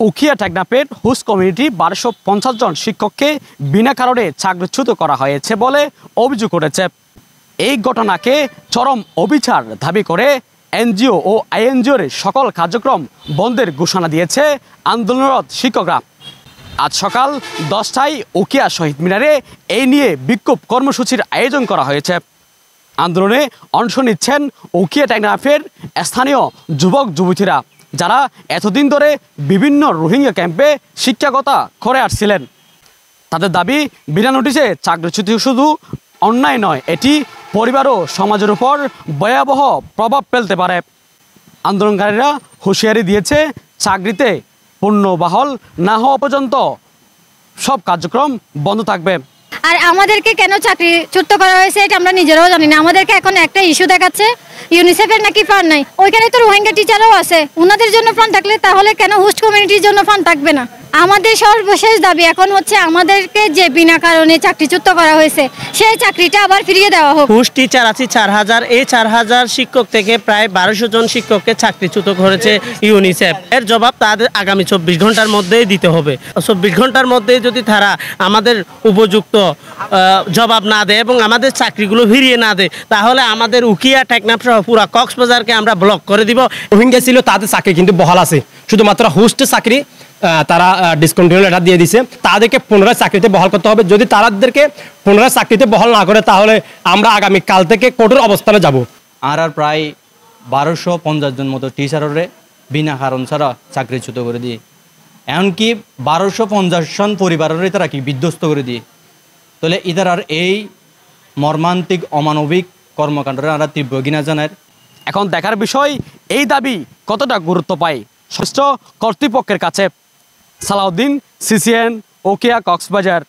উখিয়া টেকনাফের host community 1250 জন শিক্ষককে বিনা কারণে চাকরিচ্যুত করা হয়েছে বলে অভিযোগ উঠেছে। এই ঘটনাকে চরম অবিচার দাবি করে এনজিও ও আইএনজিওর সকল কার্যক্রম বন্ধের ঘোষণা দিয়েছে আন্দোলনরত শিক্ষকরা। আজ সকাল 10টায় উখিয়া শহীদ মিনারে এই নিয়ে বিক্ষোভ কর্মসূচির আয়োজন করা হয়েছে। আন্দোলনে অংশ নিচ্ছেন উখিয়া টেকনাফের স্থানীয় যুবক যুবতীরা, যারা এতদিন ধরে বিভিন্ন রোহিঙ্গা ক্যাম্পে শিক্ষকতা করে আসছিলেন। তাদের দাবি, বিনা নোটিশে চাকরিচ্যুতি শুধু অন্যায় নয়, এটি পরিবার ও সমাজের উপর ভয়াবহ প্রভাব ফেলতে পারে। আন্দোলনকারীরা হুঁশিয়ারি দিয়েছে, চাকরিতে পুনর্বহাল না হওয়া পর্যন্ত সব কার্যক্রম বন্ধ থাকবে। আর আমাদেরকে কেন চাকরিচ্যুত করা হয়েছে এটা আমরা নিজেরাও জানি না। আমাদেরকে এখন একটা ইস্যু দেখাচ্ছে, ইউনিসেফের নাকি ফান্ড নাই। ওইখানে তো রোহিঙ্গা টিচারও আছে, ওনাদের জন্য ফান্ড থাকলে তাহলে কেন হোস্ট কমিউনিটির জন্য ফান্ড থাকবে না? আমাদের সর্বশেষ দাবি এখন হচ্ছে আমাদেরকে যে বিনা কারণে চাকরিচ্যুত করা হয়েছে সেই চাকরিটা আবার ফিরিয়ে দেওয়া হোক। হোস্ট টিচার আছে 4000, এই 4000 শিক্ষক থেকে প্রায় 1200 জন শিক্ষককে চাকরিচ্যুত করেছে ইউনিসেফ। এর জবাব তাদের আগামী 24 ঘন্টার মধ্যেই দিতে হবে। 24 ঘন্টার মধ্যে যদি তারা আমাদের উপযুক্ত জবাব না দেয় এবং আমাদের চাকরিগুলো ফিরিয়ে না দেয়, তাহলে আমাদের উখিয়া টেকনাফ সহ পুরো কক্সবাজারকে আমরা ব্লক করে দিব। রোহিঙ্গা ছিল, তাদের চাকরি কিন্তু বহাল আছে, শুধুমাত্র হোস্টের চাকরি তারা ডিসকন্টিনিউ লেটার দিয়ে দিছে। তাদেরকে পুনরায় চাকরিতে বহাল করতে হবে। যদি তাদেরকে পুনরায় চাকরিতে বহাল না করে, তাহলে আমরা আগামী কাল থেকে কঠোর অবস্থানে যাব। আর প্রায় 1250 জন মতো টিচাররে বিনা কারণ ছাড়া চাকরিচ্যুত করে দিয়ে, এমনকি 1250 জন পরিবারের তারা কি বিধ্বস্ত করে দিয়ে। তাহলে ইদার এই মর্মান্তিক অমানবিক কর্মকাণ্ডের আমরা তীব্র ঘৃণা জানাই। এখন দেখার বিষয় এই দাবি কতটা গুরুত্ব পায় সংশ্লিষ্ট কর্তৃপক্ষের কাছে। সালাউদ্দিন, সিসিএন, উখিয়া, কক্সবাজার।